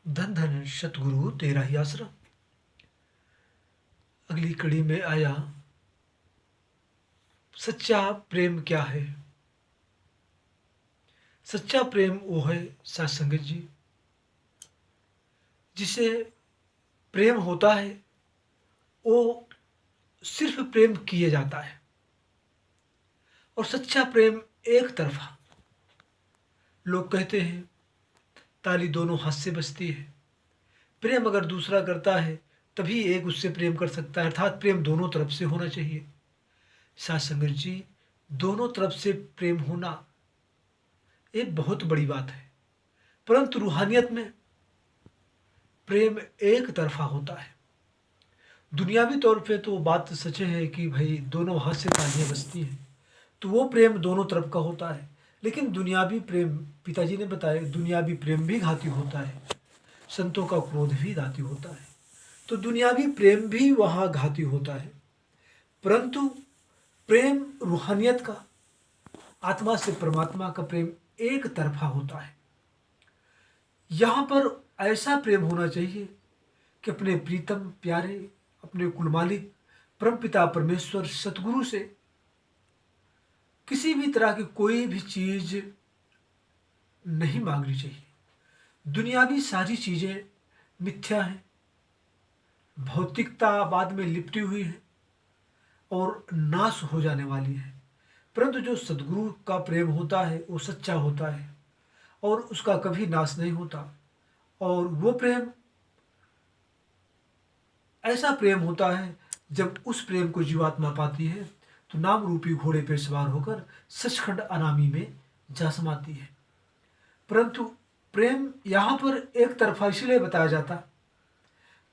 धन धन सतगुरु तेरा ही आसरा। अगली कड़ी में आया सच्चा प्रेम क्या है। सच्चा प्रेम वो है साथ संगत जी, जिसे प्रेम होता है वो सिर्फ प्रेम किया जाता है। और सच्चा प्रेम एक तरफा। लोग कहते हैं ताली दोनों हाथ से बजती है। प्रेम अगर दूसरा करता है तभी एक उससे प्रेम कर सकता है, अर्थात प्रेम दोनों तरफ से होना चाहिए। साथ संगत जी, दोनों तरफ से प्रेम होना एक बहुत बड़ी बात है। परंतु रूहानियत में प्रेम एक तरफा होता है। दुनियावी तौर पे तो बात सच है कि भाई दोनों हाथ से तालियां बजती हैं, तो वो प्रेम दोनों तरफ का होता है। लेकिन दुनियावी प्रेम, पिताजी ने बताया, दुनियावी प्रेम भी घाती होता है। संतों का क्रोध भी घाती होता है। तो दुनियावी प्रेम भी वहाँ घाती होता है। परंतु प्रेम रूहानियत का, आत्मा से परमात्मा का प्रेम एक तरफा होता है। यहाँ पर ऐसा प्रेम होना चाहिए कि अपने प्रीतम प्यारे, अपने कुल मालिक परमपिता परमेश्वर सतगुरु से किसी भी तरह की कोई भी चीज नहीं मांगनी चाहिए। दुनियावी सारी चीजें मिथ्या हैं, भौतिकता बाद में लिपटी हुई है और नाश हो जाने वाली है। परंतु जो सदगुरु का प्रेम होता है वो सच्चा होता है और उसका कभी नाश नहीं होता। और वो प्रेम ऐसा प्रेम होता है, जब उस प्रेम को जीवात्मा पाती है तो नाम रूपी घोड़े पर सवार होकर सचखंड अनामी में जा समाती है। परंतु प्रेम यहाँ पर एक तरफा इसलिए बताया जाता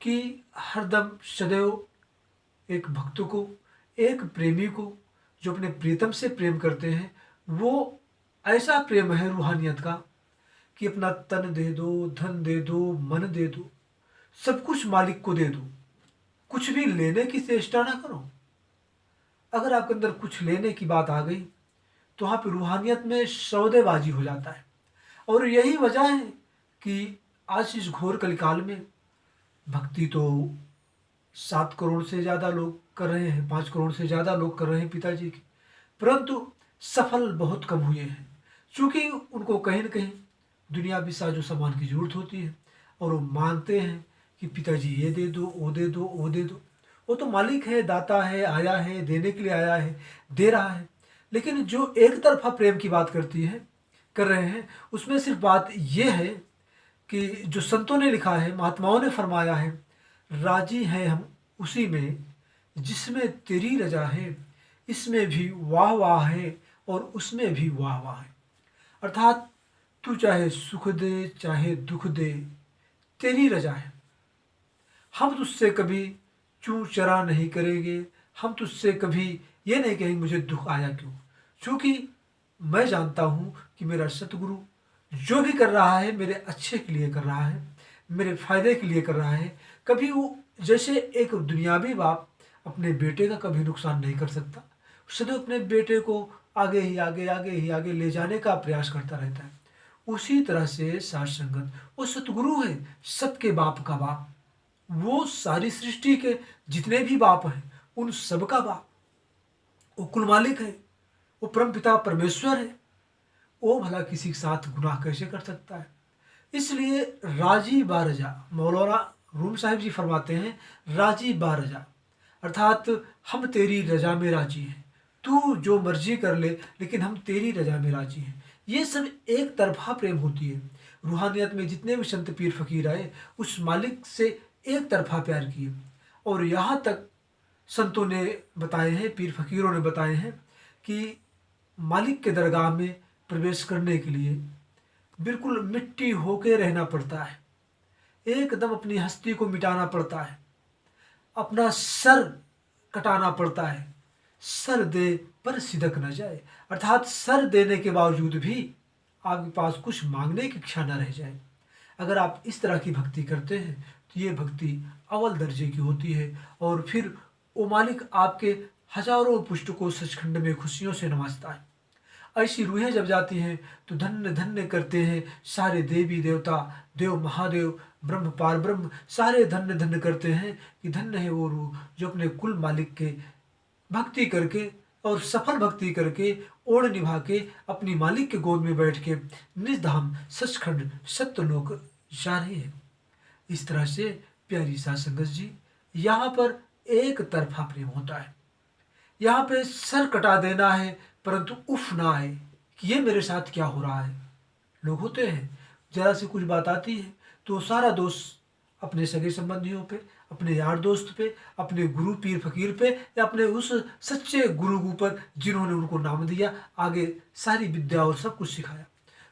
कि हरदम सदैव एक भक्त को, एक प्रेमी को, जो अपने प्रीतम से प्रेम करते हैं, वो ऐसा प्रेम है रूहानियत का कि अपना तन दे दो, धन दे दो, मन दे दो, सब कुछ मालिक को दे दो, कुछ भी लेने की चेष्टा ना करो। अगर आपके अंदर कुछ लेने की बात आ गई तो वहाँ पे रूहानियत में सौदेबाजी हो जाता है। और यही वजह है कि आज इस घोर कलिकाल में भक्ति तो 7 करोड़ से ज़्यादा लोग कर रहे हैं, 5 करोड़ से ज़्यादा लोग कर रहे हैं पिताजी की, परंतु सफल बहुत कम हुए हैं। क्योंकि उनको कहीं न कहीं दुनियावी साजो सामान की ज़रूरत होती है और वो मांगते हैं कि पिताजी ये दे दो, वो दे दो, वो दे दो। वो तो मालिक है, दाता है, आया है, देने के लिए आया है, दे रहा है। लेकिन जो एक तरफा प्रेम की बात कर रहे हैं, उसमें सिर्फ बात ये है कि जो संतों ने लिखा है, महात्माओं ने फरमाया है, राजी हैं हम उसी में जिसमें तेरी रजा है, इसमें भी वाह वाह है और उसमें भी वाह वाह है। अर्थात तू चाहे सुख दे चाहे दुख दे, तेरी रजा है। हम तुझसे कभी चूं चरा नहीं करेंगे, हम तुझसे कभी ये नहीं कहेंगे मुझे दुख आया क्यों, क्योंकि मैं जानता हूँ कि मेरा सतगुरु जो भी कर रहा है मेरे अच्छे के लिए कर रहा है, मेरे फायदे के लिए कर रहा है। कभी वो, जैसे एक दुनियावी बाप अपने बेटे का कभी नुकसान नहीं कर सकता, सदैव अपने बेटे को आगे ही आगे, आगे ही आगे ले जाने का प्रयास करता रहता है। उसी तरह से साथ संगत वो सतगुरु है, सबके बाप का बाप। वो सारी सृष्टि के जितने भी बाप हैं उन सब का बाप, वो कुल मालिक है, वो परमपिता परमेश्वर है। वो भला किसी के साथ गुनाह कैसे कर सकता है। इसलिए राजी बारजा, मौलाना रूम साहिब जी फरमाते हैं, राजी बारजा अर्थात हम तेरी रजा में राजी हैं, तू जो मर्जी कर ले लेकिन हम तेरी रजा में राजी हैं। ये सब एक तरफा प्रेम होती है। रूहानियत में जितने भी संत पीर फकीर आए उस मालिक से एक तरफा प्यार किए। और यहाँ तक संतों ने बताए हैं, पीर फकीरों ने बताए हैं कि मालिक के दरगाह में प्रवेश करने के लिए बिल्कुल मिट्टी होके रहना पड़ता है, एकदम अपनी हस्ती को मिटाना पड़ता है, अपना सर कटाना पड़ता है, सर दे पर सिदक न जाए। अर्थात सर देने के बावजूद भी आपके पास कुछ मांगने की इच्छा न रह जाए। अगर आप इस तरह की भक्ति करते हैं तो ये भक्ति अव्वल दर्जे की होती है। और फिर वो मालिक आपके हजारों पुष्ट को सचखंड में खुशियों से नवाजता है। ऐसी रूहें जब जाती हैं तो धन्य धन्य करते हैं सारे देवी देवता, देव महादेव, ब्रह्म पार ब्रह्म, सारे धन्य धन्य करते हैं कि धन्य है वो रूह जो अपने कुल मालिक के भक्ति करके और सफल भक्ति करके ओढ़ निभा के अपनी मालिक के गोद में बैठ के निज धाम सचखंड सत्यलोक जा रही है। इस तरह से प्यारी साध संगत जी, यहाँ पर एक तरफा प्रेम होता है। यहाँ पे सर कटा देना है परंतु उफ ना आए कि ये मेरे साथ क्या हो रहा है। लोग होते हैं जरा सी कुछ बात आती है तो सारा दोष अपने सगे संबंधियों पे, अपने यार दोस्त पे, अपने गुरु पीर फकीर पे या अपने उस सच्चे गुरु ऊपर जिन्होंने उनको नाम दिया, आगे सारी विद्या और सब कुछ सिखाया,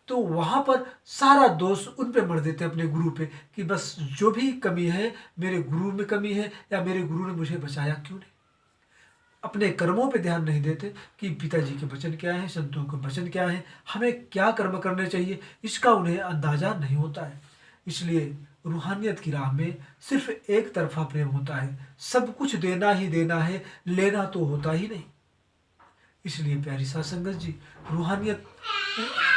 तो वहाँ पर सारा दोष उन पे मर देते हैं अपने गुरु पे कि बस जो भी कमी है मेरे गुरु में कमी है या मेरे गुरु ने मुझे बचाया क्यों नहीं। अपने कर्मों पे ध्यान नहीं देते कि पिताजी के वचन क्या है, संतों के वचन क्या है, हमें क्या कर्म करने चाहिए, इसका उन्हें अंदाजा नहीं होता है। इसलिए रूहानियत की राह में सिर्फ एक तरफा प्रेम होता है, सब कुछ देना ही देना है, लेना तो होता ही नहीं। इसलिए प्यारी साध संगत जी, रूहानियत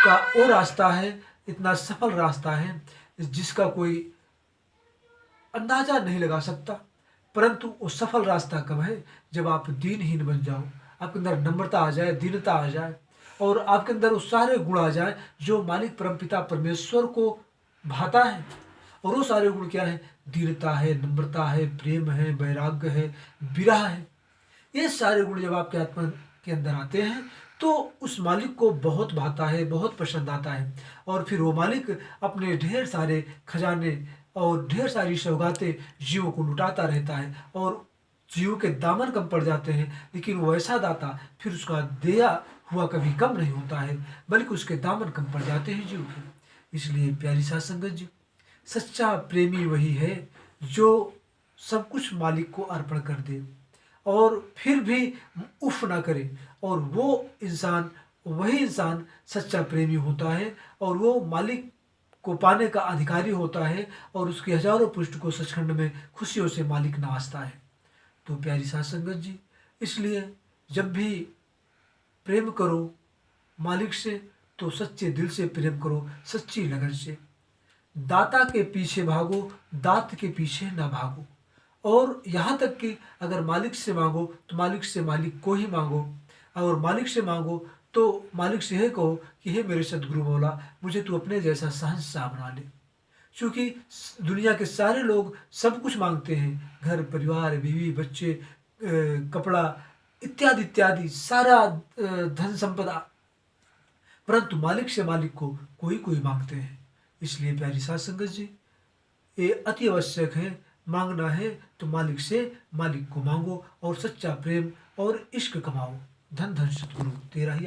का वो रास्ता है, इतना सफल रास्ता है जिसका कोई अंदाजा नहीं लगा सकता, परंतु वो सफल रास्ता कब है, जब आप दीनहीन बन जाओ, आपके अंदर नम्रता आ जाए, दीनता आ जाए और आपके अंदर वो सारे गुण आ जाए जो मालिक परमपिता परमेश्वर को भाता है। और वो सारे गुण क्या है? दीनता है, नम्रता है, प्रेम है, वैराग्य है, विरह है। ये सारे गुण जब आपके आत्मा के अंदर आते हैं तो उस मालिक को बहुत भाता है, बहुत पसंद आता है। और फिर वो मालिक अपने ढेर सारे खजाने और ढेर सारी सौगातें जीवों को लुटाता रहता है और जीवों के दामन कम पड़ जाते हैं, लेकिन वो ऐसा दाता फिर उसका दिया हुआ कभी कम नहीं होता है, बल्कि उसके दामन कम पड़ जाते हैं जीव के। इसलिए प्यारी साध संगत जी, सच्चा प्रेमी वही है जो सब कुछ मालिक को अर्पण कर दे और फिर भी उफ ना करे, और वो इंसान, वही इंसान सच्चा प्रेमी होता है और वो मालिक को पाने का अधिकारी होता है और उसके हजारों पृष्ठ को सचखंड में खुशियों से मालिक नाचता है। तो प्यारी साध संगत जी, इसलिए जब भी प्रेम करो मालिक से तो सच्चे दिल से प्रेम करो, सच्ची लगन से। दाता के पीछे भागो, दात के पीछे ना भागो। और यहाँ तक कि अगर मालिक से मांगो तो मालिक से मालिक को ही मांगो, और मालिक से मांगो तो मालिक से यह कहो कि हे मेरे सदगुरु मौला, मुझे तू अपने जैसा सहनशाह बना ले। क्योंकि दुनिया के सारे लोग सब कुछ मांगते हैं, घर परिवार, बीवी बच्चे, कपड़ा इत्यादि इत्यादि, सारा धन संपदा, परंतु मालिक से मालिक को कोई कोई मांगते हैं। इसलिए प्यारी साध संगत जी, ये अति आवश्यक है, मांगना है तो मालिक से मालिक को मांगो और सच्चा प्रेम और इश्क कमाओ। धन धन सतगुरु तेरा ही